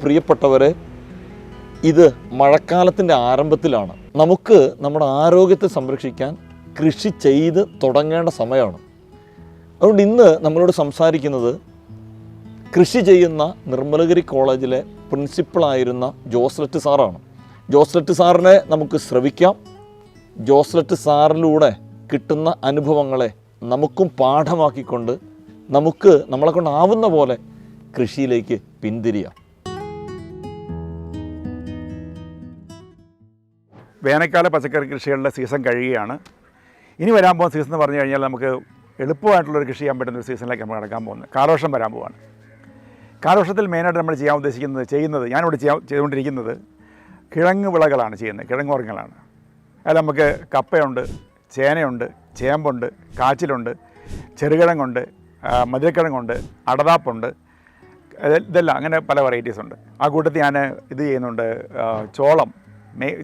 പ്രിയപ്പെട്ടവരെ, ഇത് മഴക്കാലത്തിൻ്റെ ആരംഭത്തിലാണ്. നമുക്ക് നമ്മുടെ ആരോഗ്യത്തെ സംരക്ഷിക്കാൻ കൃഷി ചെയ്ത് തുടങ്ങേണ്ട സമയമാണ്. അതുകൊണ്ട് ഇന്ന് നമ്മളോട് സംസാരിക്കുന്നത് കൃഷി ചെയ്യുന്ന നിർമ്മലഗിരി കോളേജിലെ പ്രിൻസിപ്പളായിരുന്ന ജോസ്ലറ്റ് സാറാണ്. ജോസ്ലറ്റ് സാറിനെ നമുക്ക് ശ്രവിക്കാം. ജോസ്ലറ്റ് സാറിലൂടെ കിട്ടുന്ന അനുഭവങ്ങളെ നമുക്കും പാഠമാക്കിക്കൊണ്ട് നമുക്ക് നമ്മളെ കൊണ്ടാവുന്ന പോലെ കൃഷിയിലേക്ക് പിന്തിരിയാം. വേനൽക്കാല പച്ചക്കറി കൃഷികളുടെ സീസൺ കഴിയുകയാണ്. ഇനി വരാൻ പോകുന്ന സീസൺ എന്ന് പറഞ്ഞു കഴിഞ്ഞാൽ നമുക്ക് എളുപ്പമായിട്ടുള്ളൊരു കൃഷി ചെയ്യാൻ പറ്റുന്ന ഒരു സീസണിലേക്ക് നമ്മൾ കടക്കാൻ പോകുന്നത് കാലവർഷം വരാൻ പോവാണ്. കാലവർഷത്തിൽ മെയിനായിട്ട് നമ്മൾ ചെയ്യാൻ ഉദ്ദേശിക്കുന്നത് ഞാനിവിടെ ചെയ്തുകൊണ്ടിരിക്കുന്നത് കിഴങ്ങ് വിളകളാണ് ചെയ്യുന്നത്, കിഴങ്ങ് വർഗ്ഗങ്ങളാണ്. അതിൽ നമുക്ക് കപ്പയുണ്ട്, ചേനയുണ്ട്, ചേമ്പുണ്ട്, കാച്ചിലുണ്ട്, ചെറുകിഴങ്ങുണ്ട്, മധുരക്കിഴങ്ങുണ്ട്, അടതാപ്പുണ്ട്, ഇതെല്ലാം അങ്ങനെ പല വെറൈറ്റീസ് ഉണ്ട്. ആ കൂട്ടത്തിൽ ഞാൻ ഇത് ചെയ്യുന്നുണ്ട്, ചോളം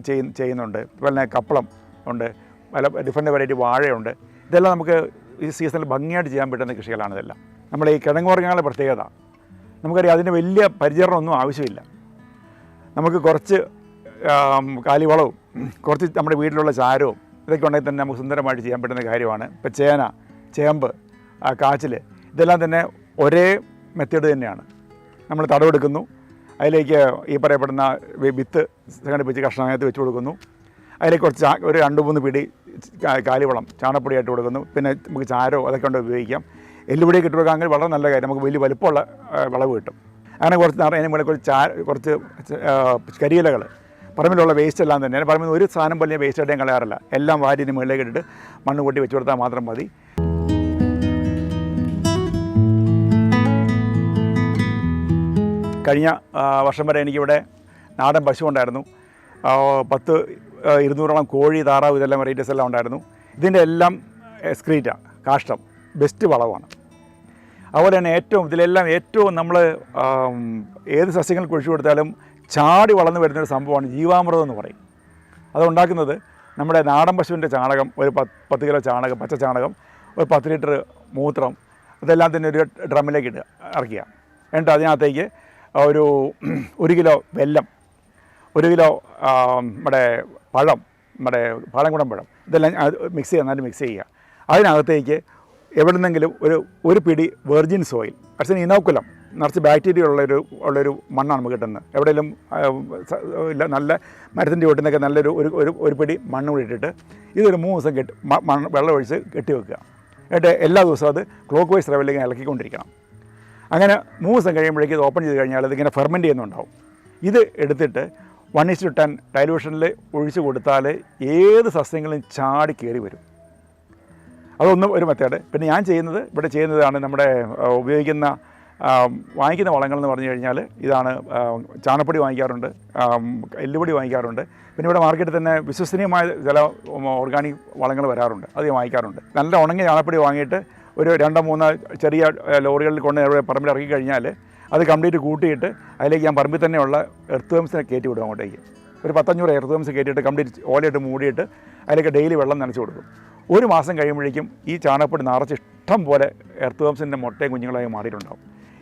ചെയ്യുന്നുണ്ട്, പിന്നെ കപ്പളം ഉണ്ട്, പല ഡിഫറെൻറ്റ് വെറൈറ്റി വാഴയുണ്ട്. ഇതെല്ലാം നമുക്ക് ഈ സീസണിൽ ഭംഗിയായിട്ട് ചെയ്യാൻ പറ്റുന്ന കൃഷികളാണ് ഇതെല്ലാം. നമ്മൾ ഈ കിഴങ്ങ് വർഗ്ഗങ്ങളുടെ പ്രത്യേകത നമുക്കറിയാം, അതിന് വലിയ പരിചരണമൊന്നും ആവശ്യമില്ല. നമുക്ക് കുറച്ച് കാലിവളവും കുറച്ച് നമ്മുടെ വീട്ടിലുള്ള ചാരവും ഇതൊക്കെ ഉണ്ടെങ്കിൽ തന്നെ നമുക്ക് സുന്ദരമായിട്ട് ചെയ്യാൻ പറ്റുന്ന കാര്യമാണ്. ഇപ്പോൾ ചേന, ചേമ്പ്, കാച്ചിൽ ഇതെല്ലാം തന്നെ ഒരേ മെത്തേഡ് തന്നെയാണ്. നമ്മൾ തടവെടുക്കുന്നു, അതിലേക്ക് ഈ പറയപ്പെടുന്ന വിത്ത് സംഘടിപ്പിച്ച് കഷ്ണമായിട്ട് വെച്ച് കൊടുക്കുന്നു. അതിലേക്ക് കുറച്ച് ഒരു 2-3 പിടി കാലിവളം ചാണകപ്പൊടിയായിട്ട് കൊടുക്കുന്നു. പിന്നെ നമുക്ക് ചാരോ അതൊക്കെ കൊണ്ട് ഉപയോഗിക്കാം. എല്ലുപൊടിയൊക്കെ ഇട്ട് കൊടുക്കാമെങ്കിൽ വളരെ നല്ല കാര്യം, നമുക്ക് വലിയ വലുപ്പമുള്ള വിളവ് കിട്ടും. അങ്ങനെ അതിന് മുകളിൽ കുറച്ച് കരിയിലകൾ, പറമ്പിലുള്ള വേസ്റ്റ് എല്ലാം തന്നെ, പറമ്പിൽ ഒരു സാധനം പോലെ വേസ്റ്റ് ആയിട്ട് ഞാൻ കളയാറില്ല. എല്ലാം വാരിന് മുകളിലേക്ക് ഇട്ടിട്ട് മണ്ണ് കൂട്ടി വെച്ച് കൊടുത്താൽ മാത്രം മതി. കഴിഞ്ഞ വർഷം വരെ എനിക്കിവിടെ നാടൻ പശു ഉണ്ടായിരുന്നു. 10-200ഓളം കോഴി, താറാവ് ഇതെല്ലാം വെറൈറ്റീസ് എല്ലാം ഉണ്ടായിരുന്നു. ഇതിൻ്റെ എല്ലാം എക്സ്ക്രീറ്റ, കാഷ്ടം ബെസ്റ്റ് വളമാണ്. അതുപോലെ തന്നെ ഇതിലെല്ലാം ഏറ്റവും നമ്മൾ ഏത് സസ്യങ്ങൾ കുഴിച്ചു കൊടുത്താലും ചാടി വളർന്നു വരുന്നൊരു സംഭവമാണ് ജീവാമൃതം എന്ന് പറയും. അതുണ്ടാക്കുന്നത് നമ്മുടെ നാടൻ പശുവിൻ്റെ ചാണകം, ഒരു 10 കിലോ ചാണകം, പച്ച ചാണകം, ഒരു 10 ലിറ്റർ മൂത്രം, ഇതെല്ലാം തന്നെ ഒരു ഡ്രമ്മിലേക്ക് ഇറക്കുക. എന്നിട്ട് അതിനകത്തേക്ക് ഒരു 1 കിലോ വെല്ലം, 1 കിലോ നമ്മുടെ പഴം, നമ്മുടെ പാളംകുടം പഴം, ഇതെല്ലാം നന്നായിട്ട് മിക്സ് ചെയ്യുക. അതിനകത്തേക്ക് എവിടെ നിന്നെങ്കിലും ഒരു പിടി വെർജിൻ സോയിൽ, അച്ഛൻ ഇനോക്കുലം നിറച്ച് ബാക്ടീരിയ ഉള്ളൊരു മണ്ണാണ് നമുക്ക് കിട്ടുന്നത്. എവിടെയെങ്കിലും നല്ല മരത്തിൻ്റെ ചുവട്ടിൽ ഒരു പിടി മണ്ണ് കൂടി ഇട്ടിട്ട് ഇതൊരു 3 ദിവസം വെള്ളം ഒഴിച്ച് കെട്ടി വെക്കുക. എന്നിട്ട് എല്ലാ ദിവസവും അത് ക്ലോക്ക് വൈസ് ലെവലിലേക്ക് ഇളക്കിക്കൊണ്ടിരിക്കണം. അങ്ങനെ 3 ദിവസം കഴിയുമ്പോഴേക്കും ഇത് ഓപ്പൺ ചെയ്ത് കഴിഞ്ഞാൽ ഇതിങ്ങനെ ഫെർമെൻറ്റ് ചെയ്യുന്നുണ്ടാവും. ഇത് എടുത്തിട്ട് 1:10 ഡൈലൂഷനിൽ ഒഴിച്ച് കൊടുത്താൽ ഏത് സസ്യങ്ങളും ചാടി കയറി വരും. അതൊന്നും ഒരു മെത്തേഡ്. പിന്നെ ഞാൻ ഇവിടെ ചെയ്യുന്നതാണ് നമ്മുടെ ഉപയോഗിക്കുന്ന വാങ്ങിക്കുന്ന വളങ്ങളെന്ന് പറഞ്ഞു കഴിഞ്ഞാൽ ഇതാണ്. ചാണകപ്പൊടി വാങ്ങിക്കാറുണ്ട്, എല്ലുപൊടി വാങ്ങിക്കാറുണ്ട്. പിന്നെ ഇവിടെ മാർക്കറ്റിൽ തന്നെ വിശ്വസനീയമായ ചില ഓർഗാനിക് വളങ്ങൾ വരാറുണ്ട്, അത് വാങ്ങിക്കാറുണ്ട്. നല്ല ഉണങ്ങിയ ചാണകപ്പൊടി വാങ്ങിയിട്ട് ഒരു 2-3 ചെറിയ ലോറികളിൽ കൊണ്ട് പറമ്പിൽ ഇറക്കി കഴിഞ്ഞാൽ അത് കംപ്ലീറ്റ് കൂട്ടിയിട്ട് അതിലേക്ക് ഞാൻ പറമ്പിൽ തന്നെയുള്ള എർത്ത് വേംസിനെ കയറ്റി വിടും. അങ്ങോട്ടേക്ക് ഒരു 10-500 എർത്ത് വേംസ് കയറ്റിയിട്ട് കംപ്ലീറ്റ് ഓലയിട്ട് മൂടിയിട്ട് അതിലേക്ക് ഡെയിലി വെള്ളം നനച്ച് കൊടുക്കും. 1 മാസം കഴിയുമ്പോഴേക്കും ഈ ചാണകപ്പൊടി നിറച്ച് ഇഷ്ടം പോലെ എർത്ത് വേംസിൻ്റെ മുട്ടയും കുഞ്ഞുങ്ങളായി മാറിയിട്ടുണ്ടാവും.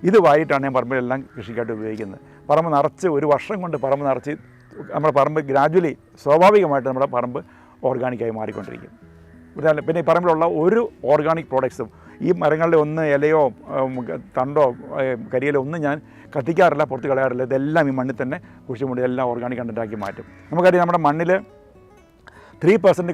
ഇത് വായിട്ടാണ് ഞാൻ പറമ്പിലെല്ലാം കൃഷിക്കായിട്ട് ഉപയോഗിക്കുന്നത്. പറമ്പ് നിറച്ച് 1 വർഷം കൊണ്ട് പറമ്പ് നിറച്ച് നമ്മുടെ പറമ്പ് ഗ്രാജുവലി സ്വാഭാവികമായിട്ട് നമ്മുടെ പറമ്പ് ഓർഗാനിക്കായി മാറിക്കൊണ്ടിരിക്കും. പിന്നെ ഈ പറമ്പിലുള്ള ഒരു ഓർഗാനിക് പ്രോഡക്ട്സും ഈ മരങ്ങളുടെ ഇലയോ തണ്ടോ കരിയിലോ ഒന്നും ഞാൻ കത്തിക്കാറില്ല, പുറത്ത് കളയാറില്ല. ഇതെല്ലാം ഈ മണ്ണിൽ തന്നെ കുഴിച്ചുമുടി എല്ലാം ഓർഗാനിക് കണ്ടൻറ്റാക്കി മാറ്റും. നമുക്കറിയാം നമ്മുടെ മണ്ണിൽ 3%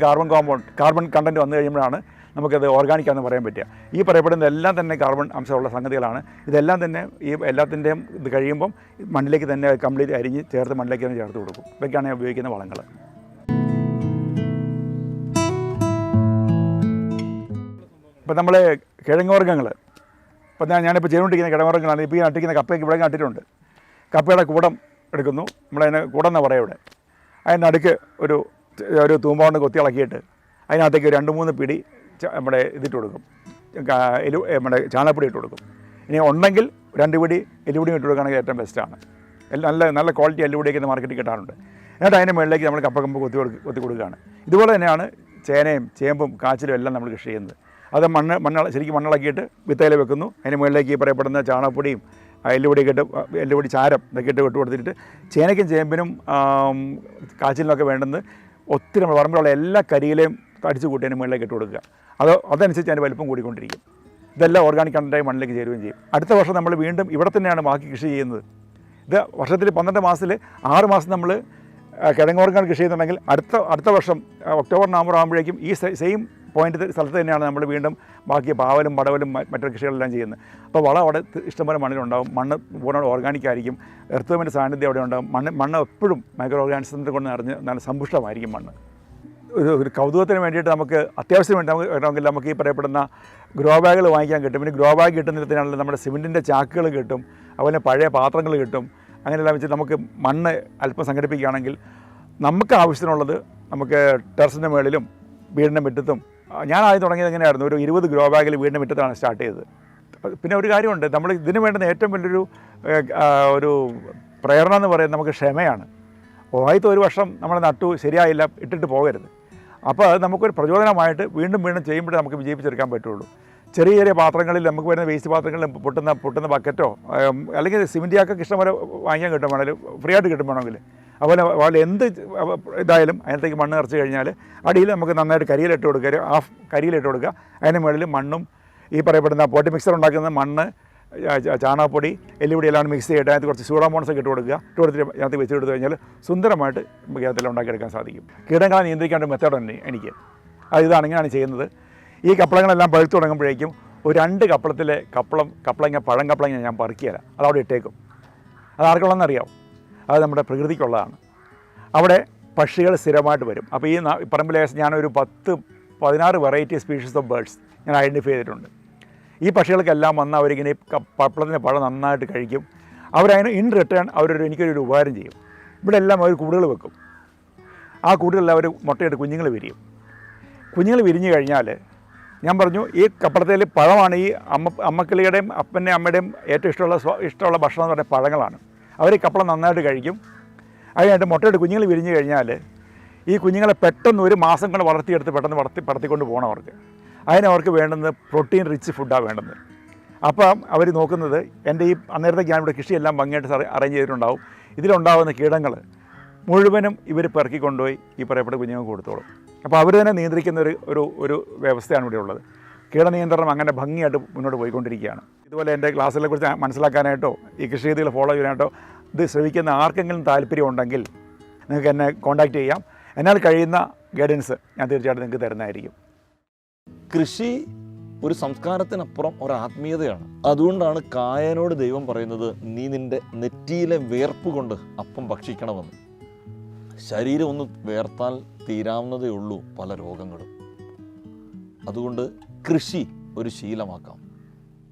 കാർബൺ കണ്ടൻറ്റ് വന്നു കഴിയുമ്പോഴാണ് നമുക്കത് ഓർഗാനിക്കാണെന്ന് പറയാൻ പറ്റുക. ഈ പറയപ്പെടുന്ന എല്ലാം തന്നെ കാർബൺ അംശമുള്ള സംഗതികളാണ്. ഇതെല്ലാം തന്നെ ഈ എല്ലാത്തിൻ്റെയും ഇത് കഴിയുമ്പം മണ്ണിലേക്ക് തന്നെ കംപ്ലീറ്റ് അരിഞ്ഞ് മണ്ണിലേക്ക് തന്നെ ചേർത്ത് കൊടുക്കും. ഇതൊക്കെയാണ് ഞാൻ ഉപയോഗിക്കുന്ന വളങ്ങൾ. ഇപ്പം നമ്മൾ കിഴങ്ങ് വർഗ്ഗങ്ങൾ, ഇപ്പം ഞാനിപ്പോൾ ചെയ്തുകൊണ്ടിരിക്കുന്ന കിഴങ്ങ് വർഗ്ഗങ്ങളാണ്. ഇപ്പോൾ ഈ നട്ടിരിക്കുന്ന കപ്പയ്ക്ക് ഇവിടെ നട്ടിട്ടുണ്ട്. കപ്പയുടെ കൂടം എടുക്കുന്നു, നമ്മളതിന് കൂടം എന്ന് പറയാം. ഇവിടെ അതിൻ്റെ നടുക്ക് ഒരു തൂമ്പോണ്ട് കൊത്തി ഇളക്കിയിട്ട് അതിനകത്തേക്ക് 2-3 പിടി നമ്മുടെ ഇതിട്ട് കൊടുക്കും, നമ്മുടെ ചാണകപ്പൊടി ഇട്ട് കൊടുക്കും. ഇനി ഉണ്ടെങ്കിൽ 2 പിടി എല്ലുപൊടി ഇട്ട് കൊടുക്കുകയാണെങ്കിൽ ഏറ്റവും ബെസ്റ്റാണ്. നല്ല ക്വാളിറ്റി എല്ലുപൊടിയൊക്കെ മാർക്കറ്റിൽ കിട്ടാറുണ്ട്. എന്നിട്ട് അതിൻ്റെ മുകളിലേക്ക് നമ്മൾ കമ്പ് കൊത്തി കൊടുക്കുകയാണ്. ഇതുപോലെ തന്നെയാണ് ചേനയും ചേമ്പും കാച്ചിലും എല്ലാം നമ്മൾ കൃഷി ചെയ്യുന്നത്. അത് ശരിക്കും മണ്ണിളക്കിയിട്ട് വിത്തയില വെക്കുന്നു. അതിന് മുകളിലേക്ക് ഈ പറയപ്പെടുന്ന ചാണകപ്പൊടിയും എല്ലുപൊടിയൊക്കെ ഇട്ട് എല്ലുപൊടി ചാരം ഇതൊക്കെ ഇട്ട് വിട്ട് കൊടുത്തിട്ട് ചേനയ്ക്കും ചേമ്പിനും കാച്ചിലിനൊക്കെ വേണ്ടുന്നത് ഒത്തിരി നമ്മൾ പറമ്പിലുള്ള എല്ലാ കരിയിലെയും അടിച്ച് കൂട്ടിയതിന് മുകളിലേക്ക് ഇട്ട് കൊടുക്കുക. അതനുസരിച്ച് അതിൻ്റെ വലിപ്പം കൂടിക്കൊണ്ടിരിക്കും. ഇതെല്ലാം ഓർഗാനിക് കണ്ടൻറ്റായി മണ്ണിലേക്ക് ചേരുകയും ചെയ്യും. അടുത്ത വർഷം നമ്മൾ വീണ്ടും ഇവിടെ തന്നെയാണ് ബാക്കി കൃഷി ചെയ്യുന്നത്. ഇത് വർഷത്തിൽ 12 മാസത്തിൽ 6 മാസം നമ്മൾ കിഴങ്ങ് വർഗ്ഗങ്ങൾ കൃഷി ചെയ്യുന്നുണ്ടെങ്കിൽ അടുത്ത വർഷം ഒക്ടോബർ നവംബർ ആകുമ്പോഴേക്കും ഈ സെയിം പോയിൻ്റ് സ്ഥലത്ത് തന്നെയാണ് നമ്മൾ വീണ്ടും ബാക്കി പാവലും പടവലും മറ്റു കൃഷികളെല്ലാം ചെയ്യുന്നത്. അപ്പോൾ വളം അവിടെ ഇഷ്ടംപോലെ മണ്ണിലുണ്ടാകും. മണ്ണ് പൂർണ്ണ ഓർഗാനിക് ആയിരിക്കും. എർത്തുവിൻ്റെ സാന്നിധ്യം അവിടെ ഉണ്ടാകും. മണ്ണ് എപ്പോഴും മൈക്രോ ഓർഗാനിസത്തിനെ കൊണ്ട് നിറഞ്ഞ് നല്ല സമ്പുഷ്ടമായിരിക്കും മണ്ണ്. ഒരു കൗതുകത്തിന് വേണ്ടിയിട്ട് നമുക്ക് അത്യാവശ്യം വേണ്ടി നമുക്ക് വേണമെങ്കിൽ നമുക്ക് ഈ പറയപ്പെടുന്ന ഗ്രോ ബാഗുകൾ വാങ്ങിക്കാൻ കിട്ടും. പിന്നെ ഗ്രോ ബാഗ് കിട്ടുന്നതിനാണെങ്കിൽ നമ്മുടെ സിമെൻറ്റിൻ്റെ ചാക്കുകൾ കിട്ടും, അതുപോലെ പഴയ പാത്രങ്ങൾ കിട്ടും. അങ്ങനെയെല്ലാം വെച്ച് നമുക്ക് മണ്ണ് അല്പം സംഘടിപ്പിക്കുകയാണെങ്കിൽ നമുക്ക് ആവശ്യത്തിനുള്ളത് നമുക്ക് ടെറസിൻ്റെ മുകളിലും വീടിൻ്റെ മുറ്റത്തും. ഞാൻ ആദ്യം തുടങ്ങിയത് എങ്ങനെയായിരുന്നു, ഒരു 20 ഗ്രോ ബാഗിൽ വീടിൻ്റെ മുറ്റത്താണ് സ്റ്റാർട്ട് ചെയ്തത്. പിന്നെ ഒരു കാര്യമുണ്ട്, നമ്മൾ ഇതിന് വേണ്ടുന്ന ഏറ്റവും വലിയൊരു ഒരു പ്രേരണ എന്ന് പറയുന്നത് നമുക്ക് ക്ഷമയാണ്. ആദ്യത്തെ ഒരു വർഷം നമ്മൾ നട്ടു ശരിയായില്ല, ഇട്ടിട്ട് പോകരുത്. അപ്പോൾ അത് നമുക്കൊരു പ്രചോദനമായിട്ട് വീണ്ടും ചെയ്യുമ്പോഴേ നമുക്ക് വിജയിപ്പിച്ചെടുക്കാൻ പറ്റുള്ളൂ. ചെറിയ ചെറിയ പാത്രങ്ങളിൽ നമുക്ക് വരുന്ന വേസ്റ്റ് പാത്രങ്ങളിൽ പൊട്ടുന്ന ബക്കറ്റോ അല്ലെങ്കിൽ സിമെൻറ്റ് ചാക്കൊക്കെ ഇഷ്ടംപോലെ വാങ്ങിക്കാൻ കിട്ടും, വേണമെങ്കിൽ ഫ്രീ ആയിട്ട് കിട്ടും വേണമെങ്കിൽ. അതുപോലെ എന്ത് ഇതായാലും അതിനകത്തേക്ക് മണ്ണ് നിറച്ച് കഴിഞ്ഞാൽ അടിയിൽ നമുക്ക് നന്നായിട്ട് കരിയിലിട്ട് കൊടുക്കുക, കരിയിലിട്ട് കൊടുക്കുക. അതിന് മുകളിൽ മണ്ണും ഈ പറയപ്പെടുന്ന പോട്ടി മിക്സർ ഉണ്ടാക്കുന്ന മണ്ണ്, ചാണകപ്പൊടി, എല്ലുപൊടി എല്ലാം മിക്സ് ചെയ്തിട്ട് അതിനകത്ത് കുറച്ച് സൂഡോമോണസൊക്കെ ഇട്ട് കൊടുത്തിട്ട് അതിനകത്ത് വെച്ച് കൊടുത്തു കഴിഞ്ഞാൽ സുന്ദരമായിട്ട് നമുക്ക് അതെല്ലാം ഉണ്ടാക്കിയെടുക്കാൻ സാധിക്കും. കീടങ്ങളെ നിയന്ത്രിക്കേണ്ട മെത്തേഡുണ്ട് എനിക്ക്. ഇതാണ് ഇങ്ങനെയാണ് ചെയ്യുന്നത്. ഈ കപ്പളങ്ങളെല്ലാം പഴുത്തു തുടങ്ങുമ്പോഴേക്കും ഒരു 2 കപ്പളത്തിലെ കപ്പളങ്ങ പഴം കപ്പളങ്ങ ഞാൻ പറിക്കുകയില്ല, അതവിടെ ഇട്ടേക്കും. അത് ആർക്കുള്ളതെന്നറിയാം, അത് നമ്മുടെ പ്രകൃതിക്കുള്ളതാണ്. അവിടെ പക്ഷികൾ സ്ഥിരമായിട്ട് വരും. അപ്പോൾ ഈ പറമ്പിലെ ഞാനൊരു 10-16 വെറൈറ്റി സ്പീഷീസ് ഓഫ് ബേർഡ്സ് ഞാൻ ഐഡൻറ്റിഫൈ ചെയ്തിട്ടുണ്ട്. ഈ പക്ഷികൾക്കെല്ലാം വന്ന് അവരിങ്ങനെ കപ്പളത്തിൻ്റെ പഴം നന്നായിട്ട് കഴിക്കും. അവരതിന് ഇൻ റിട്ടേൺ എനിക്കൊരു ഉപകാരം ചെയ്യും. ഇവിടെ എല്ലാം അവർ കൂടുകൾ വെക്കും. ആ കൂടുകളിൽ അവർ മുട്ടയിട്ട് കുഞ്ഞുങ്ങൾ വിരിയും. കുഞ്ഞുങ്ങൾ വിരിഞ്ഞു കഴിഞ്ഞാൽ ഞാൻ പറഞ്ഞു, ഈ കപ്പളത്തിൽ പഴമാണ് ഈ അമ്മക്കിളിയുടെയും അമ്മയുടെയും ഏറ്റവും ഇഷ്ടമുള്ള ഭക്ഷണം എന്ന് പറഞ്ഞാൽ പഴങ്ങളാണ്. അവർ ഈ കപ്പളം നന്നായിട്ട് കഴിക്കും. അതിനായിട്ട് മുട്ടയിട്ട് കുഞ്ഞുങ്ങൾ വിരിഞ്ഞു കഴിഞ്ഞാൽ ഈ കുഞ്ഞുങ്ങളെ പെട്ടെന്ന് ഒരു മാസം കൊണ്ട് വളർത്തിയെടുത്ത് പെട്ടെന്ന് പറത്തിക്കൊണ്ട് പോകണം അവർക്ക്. അതിനവർക്ക് വേണ്ടുന്നത് പ്രോട്ടീൻ റിച്ച് ഫുഡാണ് വേണ്ടുന്നത്. അപ്പം അവർ നോക്കുന്നത് എൻ്റെ ഈ അന്നേരത്തേക്ക് ഞാനിവിടെ കൃഷിയെല്ലാം ഭംഗിയായിട്ട് അറേഞ്ച് ചെയ്തിട്ടുണ്ടാവും. ഇതിലുണ്ടാകുന്ന കീടങ്ങൾ മുഴുവനും ഇവർ പെറുക്കിക്കൊണ്ടുപോയി ഈ പറയപ്പെട്ട കുഞ്ഞുങ്ങൾക്ക് കൊടുത്തോളും. അപ്പോൾ അവർ തന്നെ നിയന്ത്രിക്കുന്ന ഒരു വ്യവസ്ഥയാണ് ഇവിടെ ഉള്ളത്. കീടനിയന്ത്രണം അങ്ങനെ ഭംഗിയായിട്ട് മുന്നോട്ട് പോയിക്കൊണ്ടിരിക്കുകയാണ്. ഇതുപോലെ എൻ്റെ ക്ലാസ്സിനെ കുറിച്ച് മനസ്സിലാക്കാനായിട്ടോ ഈ കൃഷി രീതികൾ ഫോളോ ചെയ്യാനായിട്ടോ ഇത് ശ്രമിക്കുന്ന ആർക്കെങ്കിലും താല്പര്യമുണ്ടെങ്കിൽ നിങ്ങൾക്ക് എന്നെ കോൺടാക്റ്റ് ചെയ്യാം. എന്നാൽ കഴിയുന്ന ഗൈഡൻസ് ഞാൻ തീർച്ചയായിട്ടും നിങ്ങൾക്ക് തരുന്നതായിരിക്കും. കൃഷി ഒരു സംസ്കാരത്തിനപ്പുറം ഒരു ആത്മീയതയാണ്. അതുകൊണ്ടാണ് കായനോട് ദൈവം പറയുന്നത്, നീ നിൻ്റെ നെറ്റിയിലെ വേർപ്പ് കൊണ്ട് അപ്പം ഭക്ഷിക്കണമെന്ന്. ശരീരം ഒന്ന് വേർത്താൽ തീരാവുന്നതേ ഉള്ളൂ പല രോഗങ്ങളും. അതുകൊണ്ട് കൃഷി ഒരു ശീലമാക്കാം.